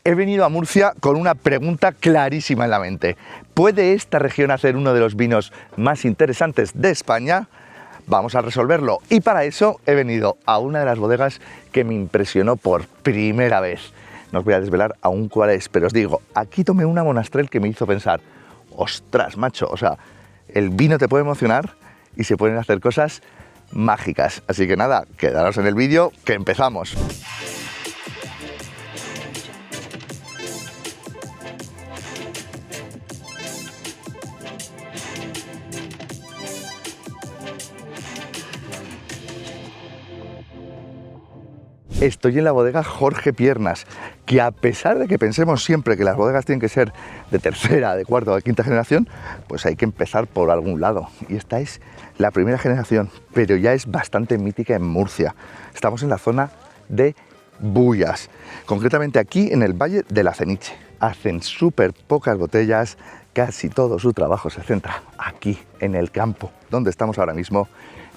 He venido a Murcia con una pregunta clarísima en la mente. ¿Puede esta región hacer uno de los vinos más interesantes de España? Vamos a resolverlo y para eso he venido a una de las bodegas que me impresionó por primera vez. No os voy a desvelar aún cuál es, pero os digo, aquí tomé una Monastrell que me hizo pensar, ostras, macho, o sea, el vino te puede emocionar y se pueden hacer cosas mágicas. Así que nada, quedaros en el vídeo que empezamos. Estoy en la bodega Jorge Piernas, que a pesar de que pensemos siempre que las bodegas tienen que ser de tercera, de cuarta o de quinta generación, pues hay que empezar por algún lado. Y esta es la primera generación, pero ya es bastante mítica en Murcia. Estamos en la zona de Bullas, concretamente aquí en el Valle de la Ceniche. Hacen súper pocas botellas, casi todo su trabajo se centra aquí en el campo, donde estamos ahora mismo.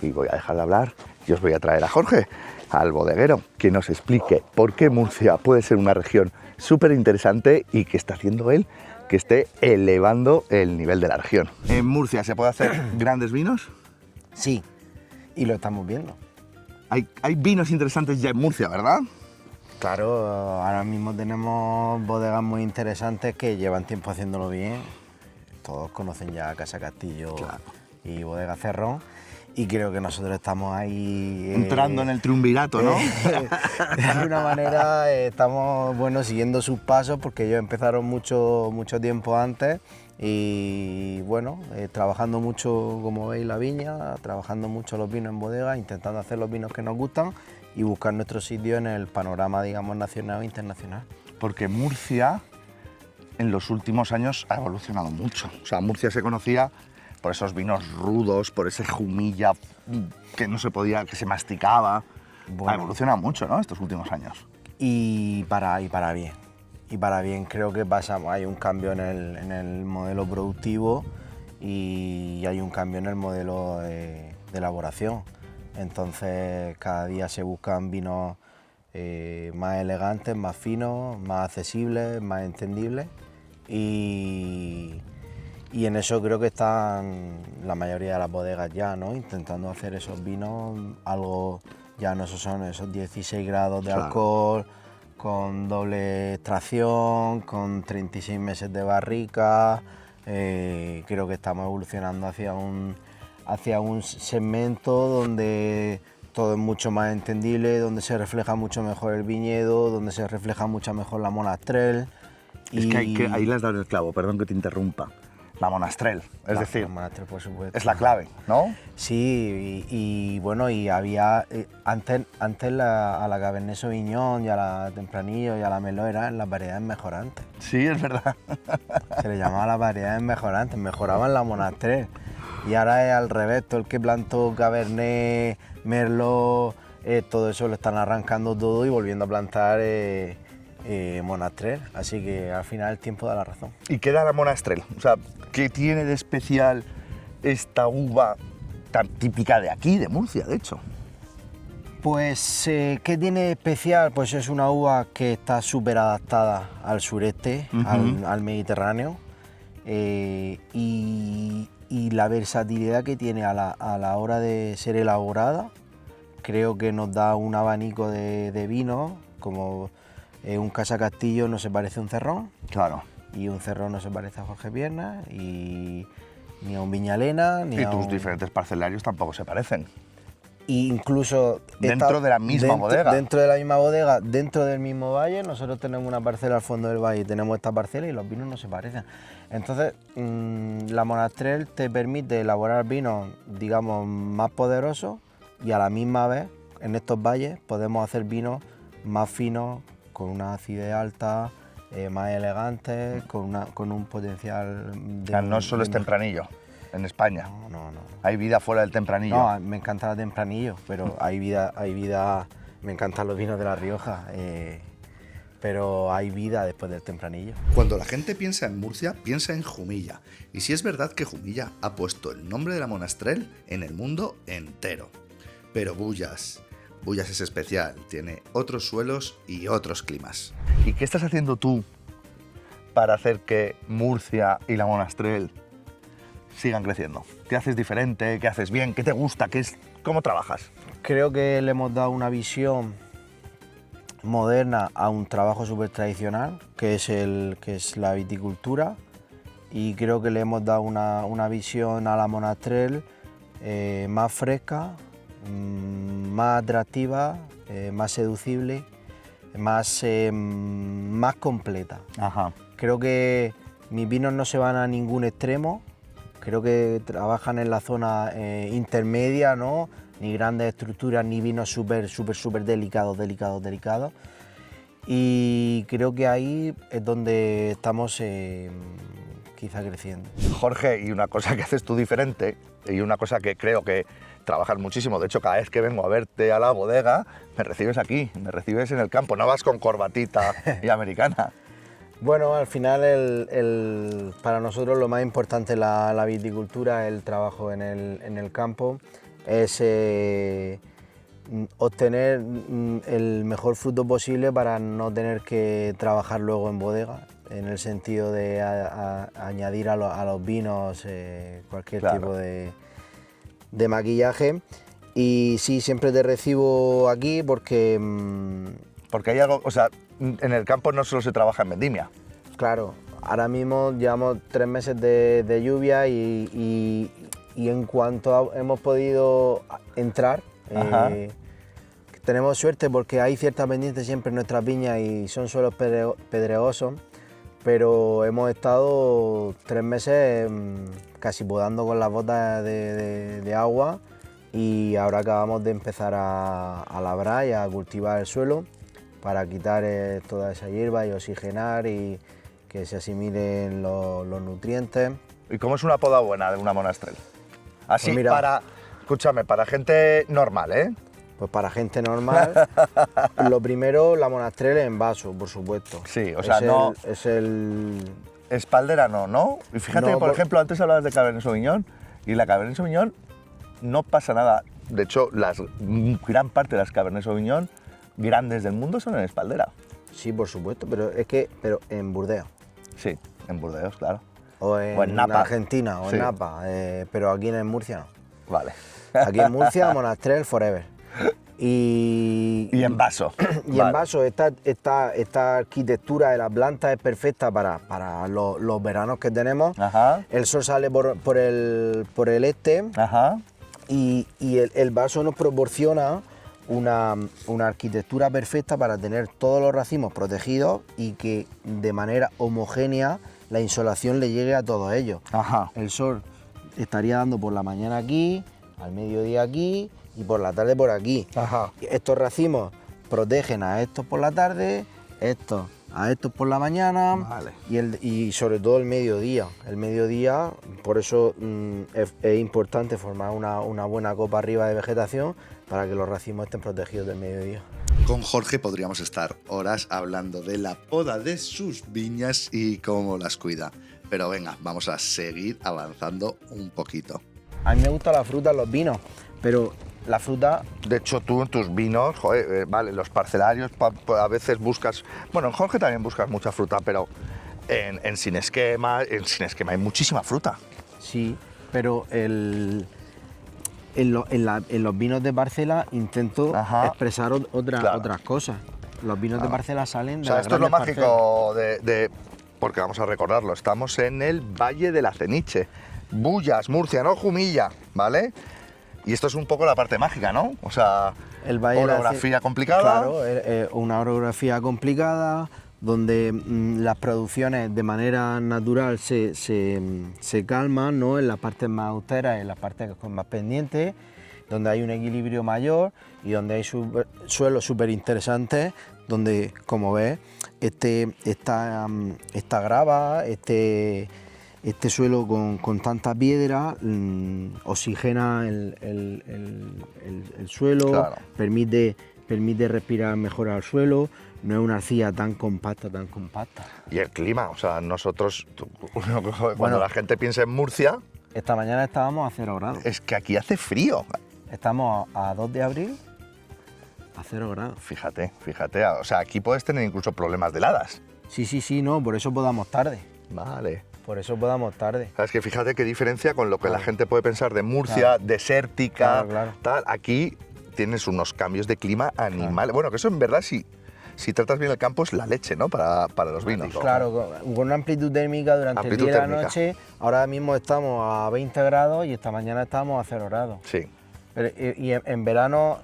Y voy a dejar de hablar y os voy a traer a Jorge, al bodeguero, que nos explique por qué Murcia puede ser una región súper interesante y que está haciendo él que esté elevando el nivel de la región. ¿En Murcia se puede hacer grandes vinos? Sí, y lo estamos viendo. Hay vinos interesantes ya en Murcia, ¿verdad? Claro, ahora mismo tenemos bodegas muy interesantes que llevan tiempo haciéndolo bien. Todos conocen ya Casa Castillo, claro, y Bodega Cerrón. Y creo que nosotros estamos ahí... entrando en el triunvirato, ¿no? De alguna manera estamos, bueno, siguiendo sus pasos porque ellos empezaron mucho tiempo antes y, bueno, trabajando mucho, como veis, la viña, trabajando mucho los vinos en bodega, intentando hacer los vinos que nos gustan y buscar nuestro sitio en el panorama, digamos, nacional e internacional. Porque Murcia, en los últimos años, ha evolucionado mucho. O sea, Murcia se conocía por esos vinos rudos, por ese jumilla que no se podía, que se masticaba. Bueno, ha evolucionado mucho, ¿no?, estos últimos años. Y para bien. Y para bien, creo que hay un cambio en el modelo productivo y hay un cambio en el modelo de elaboración. Entonces, cada día se buscan vinos más elegantes, más finos, más accesibles, más entendibles. Y en eso creo que están la mayoría de las bodegas ya, ¿no?, intentando hacer esos vinos, algo, ya no son esos 16 grados de alcohol, con doble extracción, con 36 meses de barrica. Creo que estamos evolucionando hacia un segmento donde todo es mucho más entendible, donde se refleja mucho mejor el viñedo, donde se refleja mucho mejor la Monastrell. Es que ahí le has dado el clavo, perdón que te interrumpa. La Monastrell, es decir, la Monastrell, por supuesto, es la clave, ¿no? Sí, y bueno, y había antes a la Cabernet Sauvignon y a la Tempranillo y a la Merlot eran las variedades mejorantes. Sí, es verdad. Se le llamaba las variedades mejorantes, mejoraban la Monastrell. Y ahora es al revés, todo el que plantó Cabernet, Merlot, todo eso lo están arrancando todo y volviendo a plantar Monastrell, así que al final el tiempo da la razón. ¿Y qué da la Monastrell? O sea, ¿qué tiene de especial esta uva tan típica de aquí, de Murcia, de hecho? Pues, ¿qué tiene de especial? Pues es una uva que está súper adaptada al sureste, al Mediterráneo, y la versatilidad que tiene a la hora de ser elaborada, creo que nos da un abanico de vinos, como un Casa Castillo no se parece a un Cerrón. Claro. Y un Cerrón no se parece a Jorge Piernas, ni a un Viñalena, ni a tus diferentes parcelarios tampoco se parecen. Incluso dentro de la misma bodega. Dentro de la misma bodega, dentro del mismo valle, nosotros tenemos una parcela al fondo del valle, tenemos esta parcela y los vinos no se parecen. Entonces, la Monastrell te permite elaborar vinos, digamos, más poderosos y a la misma vez, en estos valles, podemos hacer vinos más finos, con una acidez alta, más elegantes, con un potencial... no solo es tempranillo en España. No. Hay vida fuera del tempranillo. No, me encanta el tempranillo, pero hay vida, me encantan los vinos de La Rioja, pero hay vida después del tempranillo. Cuando la gente piensa en Murcia, piensa en Jumilla. Y sí es verdad que Jumilla ha puesto el nombre de la Monastrell en el mundo entero. Pero Bullas, Bullas es especial, tiene otros suelos y otros climas. ¿Y qué estás haciendo tú para hacer que Murcia y la Monastrell sigan creciendo? ¿Qué haces diferente? ¿Qué haces bien? ¿Qué te gusta? ¿Cómo trabajas? Creo que le hemos dado una visión moderna a un trabajo súper tradicional, que es la viticultura, y creo que le hemos dado una visión a la Monastrell más fresca, más atractiva, más seducible, más completa. Ajá. Creo que mis vinos no se van a ningún extremo, creo que trabajan en la zona intermedia, ¿no? Ni grandes estructuras, ni vinos súper delicados. Y creo que ahí es donde estamos quizá creciendo. Jorge, y una cosa que haces tú diferente, y una cosa que creo que trabajas muchísimo, de hecho cada vez que vengo a verte a la bodega, me recibes aquí, me recibes en el campo, no vas con corbatita y americana. Bueno, al final para nosotros lo más importante en la viticultura es el trabajo en el campo, es obtener el mejor fruto posible para no tener que trabajar luego en bodega, en el sentido de añadir a los vinos cualquier tipo de maquillaje. Y sí, siempre te recibo aquí porque hay algo, o sea, en el campo no solo se trabaja en vendimia. Claro, ahora mismo llevamos 3 meses de lluvia y en cuanto hemos podido entrar, tenemos suerte porque hay ciertas pendientes siempre en nuestras viñas y son suelos pedregosos, pero hemos estado 3 meses casi podando con las botas de agua y ahora acabamos de empezar a labrar y a cultivar el suelo para quitar toda esa hierba y oxigenar y que se asimilen los nutrientes. ¿Y cómo es una poda buena de una Monastrell? Así, Pues mira, para gente normal, ¿eh? Pues para gente normal, lo primero, la Monastrell en vaso, por supuesto. Sí, o sea, no... Espaldera no. Y fíjate No, que, por ejemplo, antes hablabas de Cabernet Sauvignon, y la Cabernet Sauvignon no pasa nada. De hecho, gran parte de las Cabernet Sauvignon grandes del mundo son en espaldera. Sí, por supuesto, pero en Burdeos. Sí, en Burdeos, claro. O en Napa. Argentina, o Sí. en Napa, pero aquí en Murcia no. Vale. Aquí en Murcia, Monastrell Forever. Y en vaso. Y Vale. en vaso, esta arquitectura de la planta es perfecta para los veranos que tenemos. Ajá. El sol sale por el este Ajá. y el vaso nos proporciona una arquitectura perfecta para tener todos los racimos protegidos y que de manera homogénea la insolación le llegue a todos ellos. Ajá. El sol estaría dando por la mañana aquí, al mediodía aquí y por la tarde por aquí. Ajá. Estos racimos protegen a estos por la tarde, a estos por la mañana. Vale. y sobre todo el mediodía. El mediodía, por eso es importante formar una buena copa arriba de vegetación para que los racimos estén protegidos del mediodía. Con Jorge podríamos estar horas hablando de la poda de sus viñas y cómo las cuida. Pero venga, vamos a seguir avanzando un poquito. A mí me gusta la fruta en los vinos, pero la fruta... De hecho, tú en tus vinos, joder, vale, los parcelarios a veces buscas... Bueno, en Jorge también buscas mucha fruta, pero en Sin Esquema hay muchísima fruta. Sí, pero en los vinos de parcela intento expresar otras cosas. Los vinos de parcela salen de O sea, las esto es lo grandes mágico porque vamos a recordarlo, estamos en el Valle de la Ceniche, Bullas, Murcia, no Jumilla, ¿vale? Y esto es un poco la parte mágica, ¿no? O sea, El Valle de la orografía complicada. Claro, una orografía complicada donde las producciones de manera natural se calman, ¿no? En las partes más austeras, en las partes con más pendientes, donde hay un equilibrio mayor y donde hay suelos súper interesantes, donde, como ves, esta grava, este suelo con tanta piedra oxigena el suelo, Claro. permite respirar mejor al suelo, no es una arcilla tan compacta. Y el clima, o sea, nosotros, cuando la gente piensa en Murcia, Esta mañana estábamos a 0 grados. es que aquí hace frío. Estamos a 2 de abril a 0 grados. Fíjate, o sea, aquí puedes tener incluso problemas de heladas. Sí, no, por eso podamos tarde. Vale. Por eso podamos tarde. Es que fíjate qué diferencia con lo que la Claro. gente puede pensar de Murcia, Claro. desértica, Claro. tal. Aquí tienes unos cambios de clima animales. Bueno, que eso en verdad si tratas bien el campo es la leche, ¿no? Para los vinos. Claro, con una amplitud térmica durante Amplitud el día y térmica. la noche. Ahora mismo estamos a 20 grados y esta mañana estábamos a 0 grados. Sí. Y en verano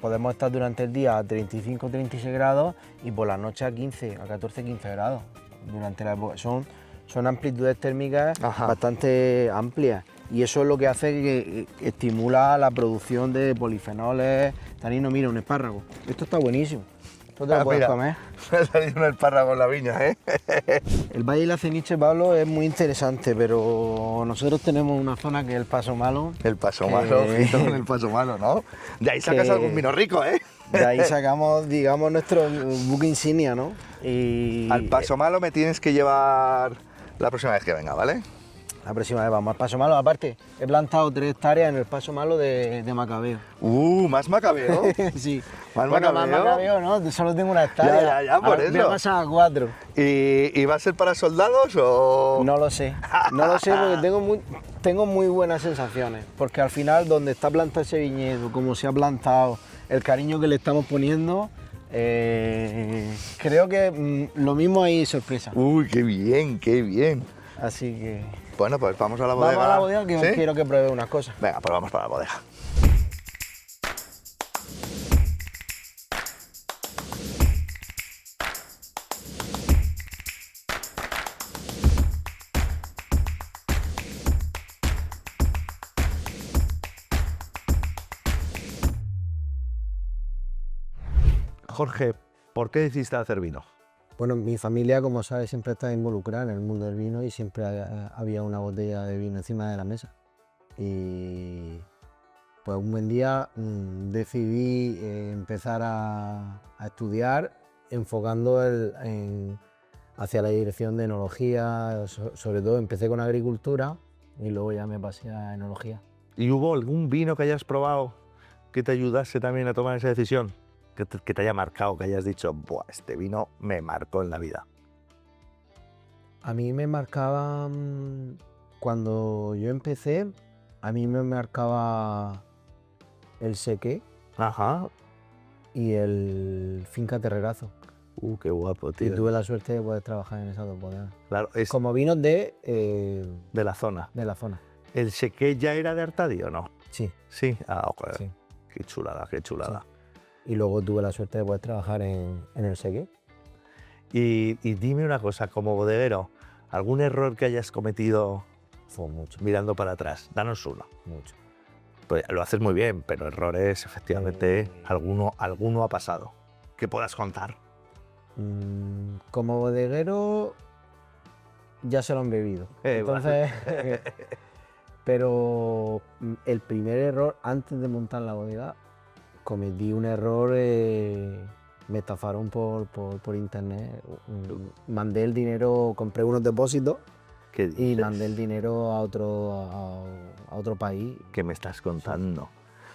podemos estar durante el día a 35 36 grados y por la noche a 14, 15 grados. Durante la época. Son amplitudes térmicas Ajá. bastante amplias y eso es lo que hace que estimula la producción de polifenoles, taninos. Mira, un espárrago. Esto está buenísimo. Esto te lo puedes Mira, comer. me ha salido un espárrago en la viña, ¿eh? El Valle de la Ceniche, Pablo, es muy interesante, pero nosotros tenemos una zona que es el Paso Malo. El paso que- malo, ojito con el paso malo, ¿no? De ahí sacas que- algún vino rico, ¿eh? De ahí sacamos, digamos, nuestro buque insignia, ¿no? Y Al paso malo me tienes que llevar la próxima vez que venga, ¿vale? la próxima vez vamos al Paso Malo. Aparte, he plantado 3 hectáreas en el Paso Malo de Macabeo. Más macabeo. Sí. ¿Más Bueno, Macabeo? más Macabeo, ¿no? Solo tengo una hectárea. Ya, por Ahora voy a eso. pasar a 4. ¿Y va a ser para soldados o...? No lo sé. No lo sé porque tengo muy buenas sensaciones. Porque al final, donde está plantado ese viñedo, como se ha plantado, el cariño que le estamos poniendo, creo que lo mismo hay sorpresa. Uy, qué bien, qué bien. Así que Bueno, pues vamos a la bodega. vamos a la bodega que ¿Sí? quiero que pruebe unas cosas. Venga, pues vamos para la bodega. Jorge, ¿por qué decidiste hacer vino? Bueno, mi familia, como sabes, siempre está involucrada en el mundo del vino y siempre había una botella de vino encima de la mesa. Y pues un buen día decidí empezar a estudiar enfocando hacia la dirección de enología, sobre todo empecé con agricultura y luego ya me pasé a enología. ¿Y hubo algún vino que hayas probado que te ayudase también a tomar esa decisión? Que te haya marcado, que hayas dicho, buah, este vino me marcó en la vida. A mí me marcaba, cuando yo empecé, a mí me marcaba el Sequé Ajá. y el Finca Terrerazo. Qué guapo, Y tío. tuve la suerte de poder trabajar en esas dos bodegas. Claro, es Como vinos de de la zona. la zona. ¿El Sequé ya era de Artadi o no? Sí, Sí. Ah, joder. sí. Qué chulada, qué chulada. Y luego tuve la suerte de poder trabajar en el Sequé. Y dime una cosa, como bodeguero, ¿algún error que hayas cometido Fue mucho, mirando para atrás? Danos uno. mucho. Pues lo haces muy bien, pero errores, efectivamente, Eh. alguno ha pasado. ¿Qué puedas contar? Como bodeguero ya se lo han bebido. Entonces, pero el primer error, antes de montar la bodega, cometí un error, me estafaron por internet. Mandé el dinero, compré unos depósitos ¿Qué y dices? mandé el dinero a otro país. ¿Qué me estás contando?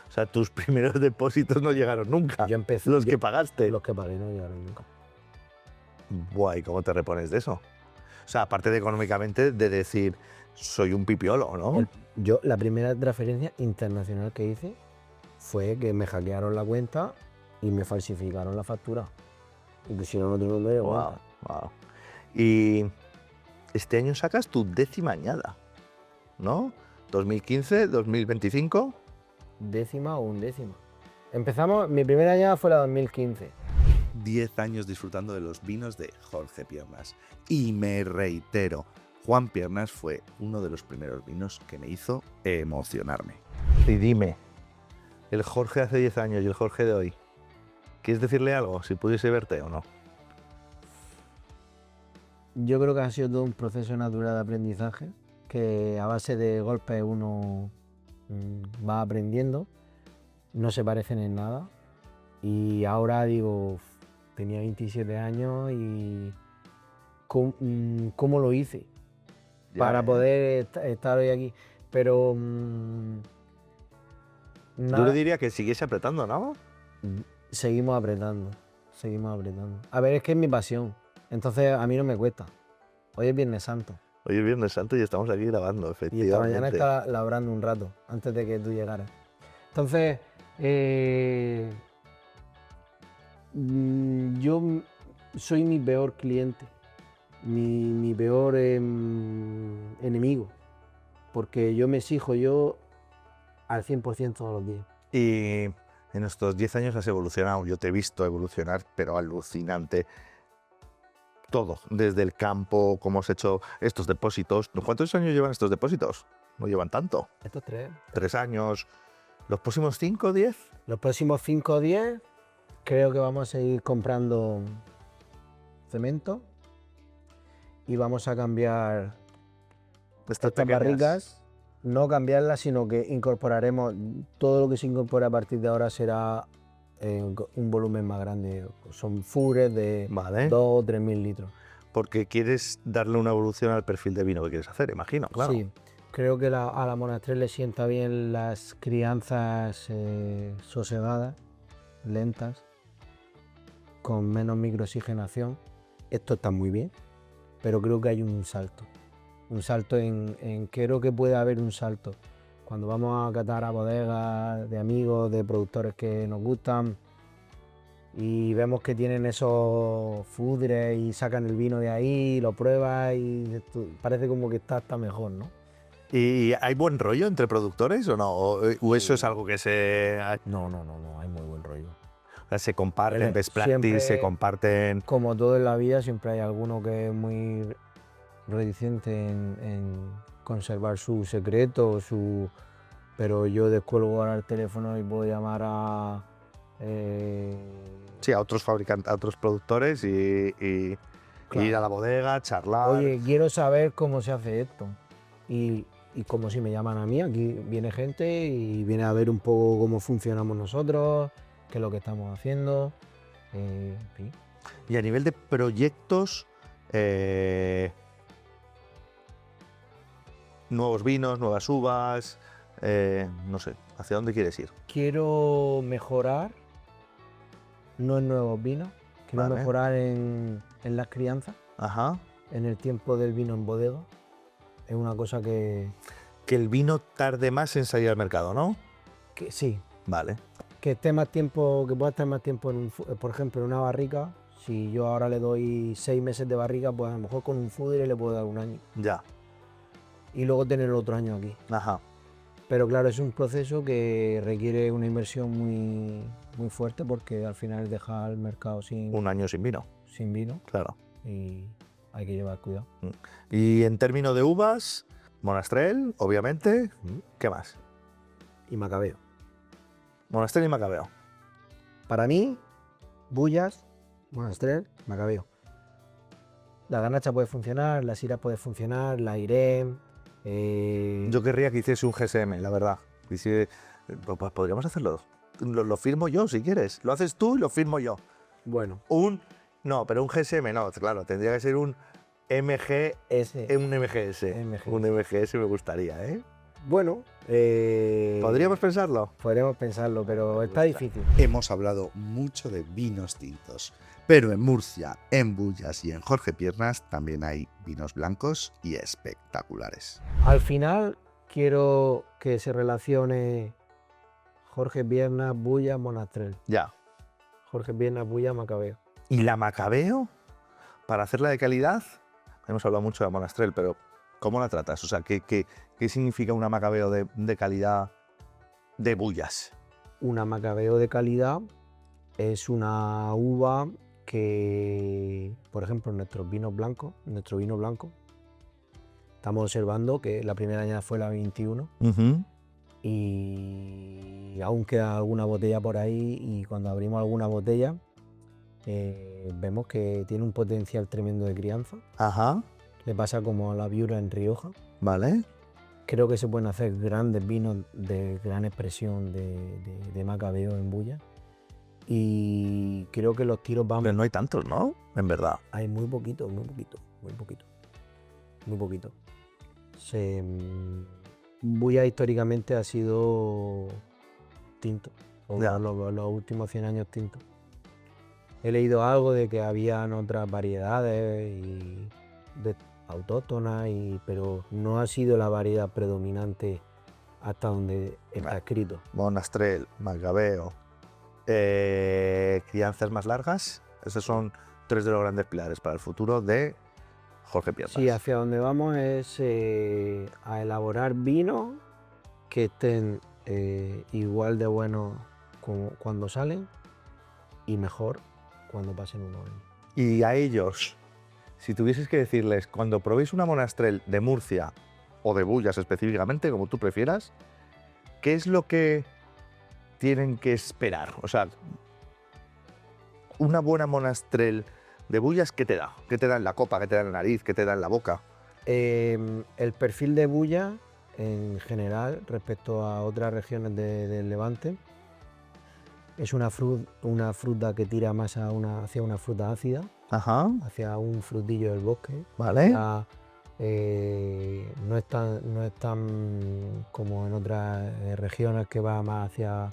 O sea, tus primeros depósitos no llegaron nunca. Yo empecé- Los yo- que pagaste. Los que pagué no llegaron nunca. Buah, ¿y cómo te repones de eso? O sea, aparte de económicamente, de decir, soy un pipiolo, ¿no? La primera transferencia internacional que hice fue que me hackearon la cuenta y me falsificaron la factura. Y pusieron otro nombre de Wow, cuenta. wow. Y este año sacas tu 10ª añada, ¿no? 2015, 2025. Décima o undécima. Empezamos, mi primera añada fue la 2015. 10 años disfrutando de los vinos de Jorge Piernas. Y me reitero, Juan Piernas fue uno de los primeros vinos que me hizo emocionarme. Y dime, el Jorge hace 10 años y el Jorge de hoy, ¿quieres decirle algo? Si pudiese verte o no. Yo creo que ha sido todo un proceso natural de aprendizaje, que a base de golpes uno va aprendiendo, no se parecen en nada. Y ahora digo, tenía 27 años y ¿cómo lo hice para poder estar hoy aquí? Pero Yo le diría que siguiese apretando, ¿no? Seguimos apretando, seguimos apretando. A ver, es que es mi pasión, entonces a mí no me cuesta. Hoy es Viernes Santo Hoy es Viernes Santo y estamos aquí grabando, y esta efectivamente. mañana estaba labrando un rato antes de que tú llegaras. Entonces, yo soy mi peor cliente, mi peor enemigo, porque yo me exijo yo al 100% todos los días. Y en estos 10 años has evolucionado, yo te he visto evolucionar, pero alucinante. Todo, desde el campo, cómo has hecho estos depósitos. ¿Cuántos años llevan estos depósitos? No llevan tanto. Estos 3. 3 años. ¿Los próximos 5 o 10? Los próximos 5 o 10 creo que vamos a seguir comprando cemento y vamos a cambiar Estas estas barricas. No cambiarlas, sino que incorporaremos todo lo que se incorpore a partir de ahora será un volumen más grande. Son fures de Vale. 2 o 3 mil litros. Porque quieres darle una evolución al perfil de vino que quieres hacer, imagino, claro. Sí, creo que a la Monastrell le sienta bien las crianzas sosegadas, lentas, con menos microoxigenación. Esto está muy bien, pero creo que hay un salto. Un salto creo que puede haber un salto. Cuando vamos a catar a bodegas de amigos, de productores que nos gustan y vemos que tienen esos fudres y sacan el vino de ahí, lo pruebas y parece como que está hasta mejor, ¿no? ¿Y hay buen rollo entre productores o no? ¿O eso es algo que No, hay muy buen rollo. se comparten Hombre, best practice, siempre- se comparten? Como todo en la vida, siempre hay alguno que es muy reticente en conservar su secreto, pero yo descuelgo ahora el teléfono y puedo llamar a Sí, a otros fabricantes, a otros productores y Claro. ir a la bodega, charlar. oye, quiero saber cómo se hace esto. Y como si me llaman a mí, aquí viene gente y viene a ver un poco cómo funcionamos nosotros, qué es lo que estamos haciendo. En fin. Y a nivel de proyectos, nuevos vinos, nuevas uvas, no sé, ¿hacia dónde quieres ir? Quiero mejorar, no en nuevos vinos, quiero Vale. mejorar en las crianzas, Ajá. en el tiempo del vino en bodega. Es una cosa que Que el vino tarde más en salir al mercado, ¿no? sí, Vale. que esté más tiempo, que pueda estar más tiempo por ejemplo, en una barrica. Si yo ahora le doy 6 meses de barrica, pues a lo mejor con un fudre le puedo dar 1 año Ya. y luego tener otro año aquí. Ajá. Pero claro, es un proceso que requiere una inversión muy, muy fuerte porque al final deja al mercado sin Un año sin vino, vino claro. y hay que llevar cuidado. Y en términos de uvas, Monastrell, obviamente. ¿Qué más? Y Macabeo. Monastrell y Macabeo. Para mí, Bullas, Monastrell, Macabeo. La Garnacha puede funcionar, la Syrah puede funcionar, la Irem. Yo querría que hiciese un GSM, la verdad. Pues podríamos hacerlo. Lo firmo yo, si quieres. Lo haces tú y lo firmo yo. Bueno, No, pero un GSM no, claro. Tendría que ser un MG, ese. un MGS. MGS. Un MGS me gustaría, ¿eh? Bueno, ¿Podríamos pensarlo? podríamos pensarlo, pero está difícil. Hemos hablado mucho de vinos tintos, pero en Murcia, en Bullas y en Jorge Piernas también hay vinos blancos y espectaculares. Al final quiero que se relacione Jorge Piernas, Bullas, Monastrell. Ya. Jorge Piernas, Bullas, Macabeo. ¿Y la Macabeo? Para hacerla de calidad, hemos hablado mucho de Monastrell, pero ¿cómo la tratas? O sea, ¿qué significa una Macabeo de calidad de Bullas? Una Macabeo de calidad es una uva que, por ejemplo, nuestro vino blanco, estamos observando que la primera añada fue la 21 y aún queda alguna botella por ahí y cuando abrimos alguna botella vemos que tiene un potencial tremendo de crianza. Ajá. Le pasa como a la Viura en Rioja. Vale. Creo que se pueden hacer grandes vinos de gran expresión de Macabeo en Bullas. Y creo que los tiros van... Pero no hay tantos, ¿no? En verdad. Hay muy poquito. Bullas históricamente ha sido tinto. o Ya. los últimos 100 años tinto. He leído algo de que habían otras variedades y de autóctonas, pero no ha sido la variedad predominante hasta donde está Vale. escrito. Monastrell, Macabeo, crianzas más largas. Esos son 3 de los grandes pilares para el futuro de Jorge Piernas. Sí, hacia donde vamos es a elaborar vinos que estén igual de buenos como cuando salen y mejor cuando pasen unos años. Y a ellos, si tuvieses que decirles, cuando probéis una Monastrell de Murcia o de Bullas específicamente, como tú prefieras, ¿qué es lo que tienen que esperar? O sea, una buena Monastrell de Bullas, ¿qué te da? ¿Qué te da en la copa? ¿Qué te da en la nariz? ¿Qué te da en la boca? El perfil de bulla en general respecto a otras regiones del Levante es una fruta que tira más hacia una fruta ácida, Ajá, hacia un frutillo del bosque. vale. No es tan como en otras regiones que va más hacia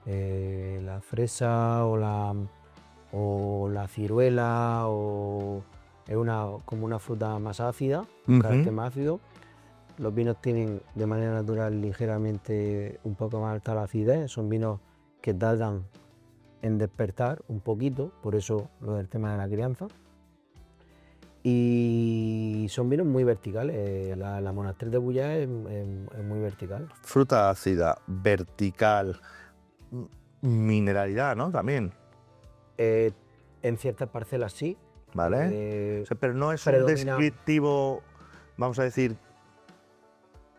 la fresa o la ciruela, o es como una fruta más ácida, un Ujú. carácter más ácido. Los vinos tienen de manera natural ligeramente un poco más alta la acidez, son vinos que tardan en despertar un poquito, por eso lo del tema de la crianza. Y son vinos muy verticales, la Monastrell de Bullas es muy vertical. Fruta ácida, vertical, mineralidad, ¿no? También, En ciertas parcelas sí. ¿vale? O sea, pero no es un predomina- descriptivo, vamos a decir,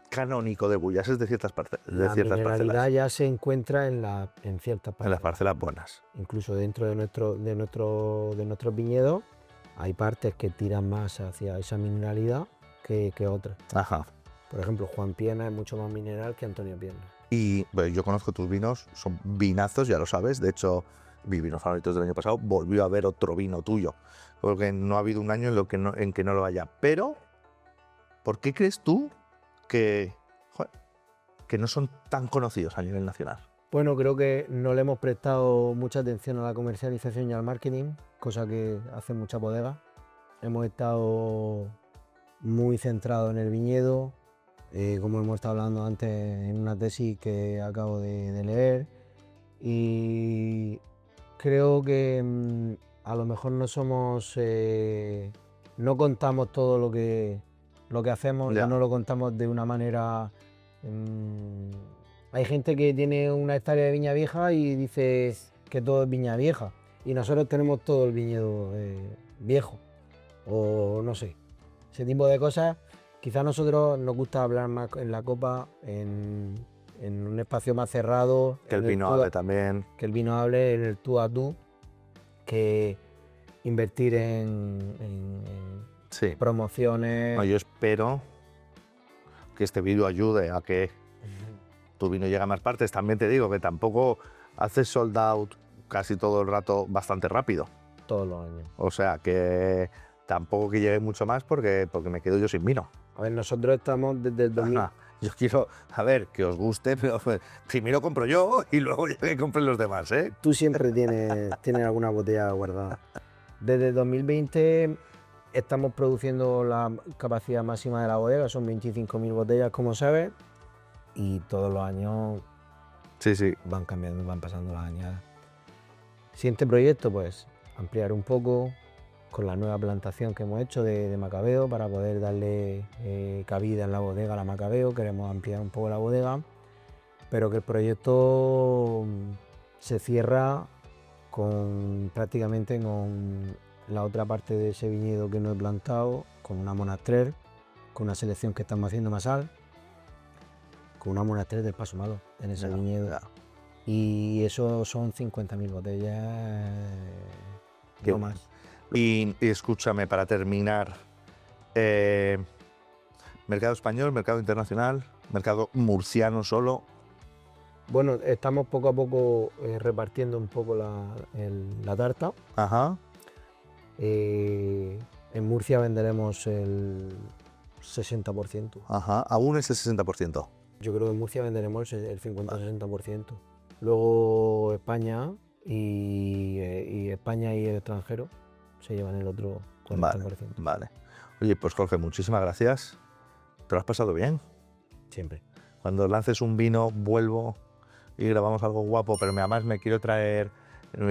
canónico de Bullas, es de ciertas, La mineralidad parcelas. ya se encuentra en ciertas En las parcelas. parcelas buenas. Incluso dentro de nuestros viñedos hay partes que tiran más hacia esa mineralidad que otras. Ajá. Por ejemplo, Juan Pierna es mucho más mineral que Antonio Pierna. Y bueno, yo conozco tus vinos, son vinazos, ya lo sabes. De hecho, mis vinos favoritos del año pasado, volvió a haber otro vino tuyo. Porque no ha habido un año en que no lo haya. Pero, ¿por qué crees tú que no son tan conocidos a nivel nacional? Bueno, creo que no le hemos prestado mucha atención a la comercialización y al marketing, cosa que hacen muchas bodegas. Hemos estado muy centrados en el viñedo, como hemos estado hablando antes en una tesis que acabo de leer, y creo que a lo mejor no contamos todo lo que hacemos, Ya. no lo contamos de una manera. Hay gente que tiene una hectárea de viña vieja y dice que todo es viña vieja, y nosotros tenemos todo el viñedo viejo, o no sé, ese tipo de cosas. Quizá a nosotros nos gusta hablar más en la copa, en un espacio más cerrado. Que el en vino hable también. Que el vino hable en el tú a tú, que invertir en Sí. promociones. No, yo espero que este vídeo ayude a que tu vino llegue a más partes. También te digo que tampoco haces sold out casi todo el rato bastante rápido. Todos los años. O sea que tampoco que llegue mucho más porque me quedo yo sin vino. A ver, nosotros estamos desde el 2000. Ajá. Yo quiero, a ver, que os guste, pero primero compro yo y luego ya que compren los demás, ¿eh? Tú siempre tienes alguna botella guardada. Desde 2020 estamos produciendo la capacidad máxima de la bodega, son 25.000 botellas, como sabes, y todos los años Sí, sí. van cambiando, van pasando las añadas. Siguiente proyecto, pues ampliar un poco con la nueva plantación que hemos hecho de Macabeo para poder darle cabida en la bodega a la Macabeo. Queremos ampliar un poco la bodega, pero que el proyecto se cierra prácticamente con la otra parte de ese viñedo que no he plantado, con una Monastrell, con una selección que estamos haciendo Masal, con una Monastrell del Paso Malo en ese viñedo. Ya. Y eso son 50.000 botellas, no más. Y escúchame, para terminar, mercado español, mercado internacional, mercado murciano solo. Bueno, estamos poco a poco repartiendo un poco la tarta. Ajá. En Murcia venderemos el 60%. Ajá. Aún ese 60%. Yo creo que en Murcia venderemos el 50-60%. Luego España y España y el extranjero se llevan el otro 40%. Vale. Oye, pues Jorge, muchísimas gracias. ¿Te lo has pasado bien? Siempre. Cuando lances un vino, vuelvo y grabamos algo guapo, pero además me quiero traer,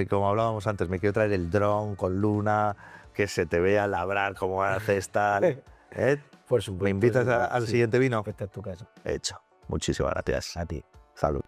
como hablábamos antes, me quiero traer el dron con luna, que se te vea labrar como haces tal. ¿Eh? Por supuesto. ¿Me invitas al Sí. siguiente vino? Esta es tu casa. Hecho. Muchísimas gracias. A ti. Salud.